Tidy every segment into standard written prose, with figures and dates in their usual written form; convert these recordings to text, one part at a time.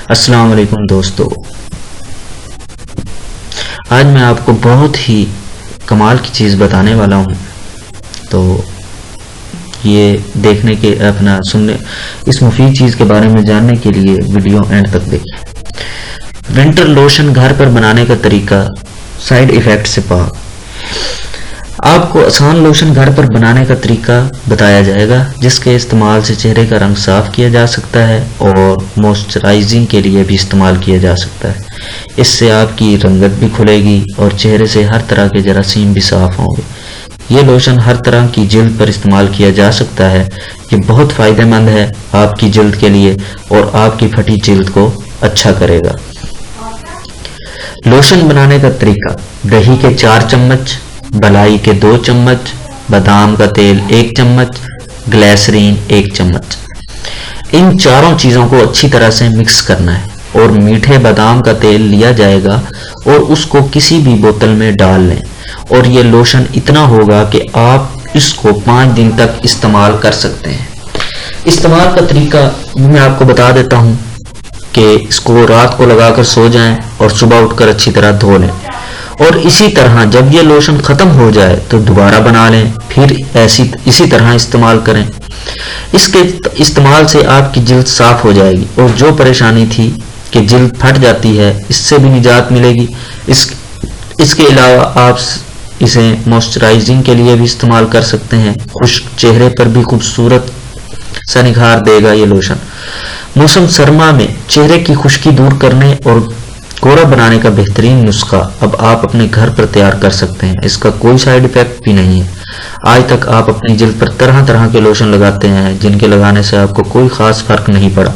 अस्सलाम वालेकुम दोस्तों, आज मैं आपको बहुत ही कमाल की चीज़ बताने वाला हूँ। तो ये देखने के अपना सुनने इस मुफीद चीज़ के बारे में जानने के लिए वीडियो एंड तक देखिए। विंटर लोशन घर पर बनाने का तरीका, साइड इफ़ेक्ट से पाक। आपको आसान लोशन घर पर बनाने का तरीका बताया जाएगा, जिसके इस्तेमाल से चेहरे का रंग साफ किया जा सकता है और मॉइस्चराइजिंग के लिए भी इस्तेमाल किया जा सकता है। इससे आपकी रंगत भी खुलेगी और चेहरे से हर तरह के जरासीम भी साफ होंगे। ये लोशन हर तरह की जिल्द पर इस्तेमाल किया जा सकता है। ये बहुत फ़ायदेमंद है आपकी जिल्द के लिए और आपकी फटी जिल्द को अच्छा करेगा। लोशन बनाने का तरीका: दही के 4 चम्मच, बलाई के 2 चम्मच, बादाम का तेल 1 चम्मच, ग्लिसरीन 1 चम्मच। इन चारों चीज़ों को अच्छी तरह से मिक्स करना है और मीठे बादाम का तेल लिया जाएगा और उसको किसी भी बोतल में डाल लें। और ये लोशन इतना होगा कि आप इसको 5 दिन तक इस्तेमाल कर सकते हैं। इस्तेमाल का तरीका मैं आपको बता देता हूँ कि इसको रात को लगाकर सो जाएं और सुबह उठकर अच्छी तरह धो लें। और इसी तरह जब ये लोशन ख़त्म हो जाए तो दोबारा बना लें, फिर इसी तरह इस्तेमाल करें। इसके इस्तेमाल से आपकी जिल्द साफ़ हो जाएगी और जो परेशानी थी कि जिल्द फट जाती है, इससे भी निजात मिलेगी। इसके अलावा आप इसे मॉइस्चराइजिंग के लिए भी इस्तेमाल कर सकते हैं। खुश्क चेहरे पर भी खूबसूरत सा निखार देगा ये लोशन। मौसम सरमा में चेहरे की खुश्की दूर करने और गोरा बनाने का बेहतरीन नुस्खा अब आप अपने घर पर तैयार कर सकते हैं। इसका कोई साइड इफेक्ट भी नहीं है। आज तक आप अपनी जिल्द पर तरह तरह के लोशन लगाते हैं, जिनके लगाने से आपको कोई ख़ास फ़र्क नहीं पड़ा,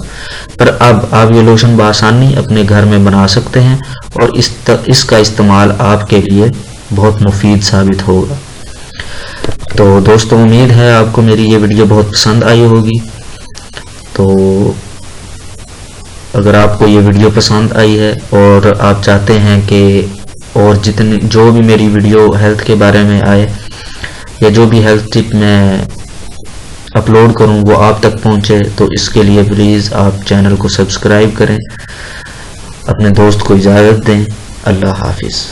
पर अब आप ये लोशन बआसानी अपने घर में बना सकते हैं और इसका इस्तेमाल आपके लिए बहुत मुफीद साबित होगा। तो दोस्तों, उम्मीद है आपको मेरी ये वीडियो बहुत पसंद आई होगी। तो अगर आपको ये वीडियो पसंद आई है और आप चाहते हैं कि और जो भी मेरी वीडियो हेल्थ के बारे में आए या जो भी हेल्थ टिप मैं अपलोड करूं वो आप तक पहुंचे, तो इसके लिए प्लीज़ आप चैनल को सब्सक्राइब करें, अपने दोस्त को इजाज़त दें। अल्लाह हाफिज़।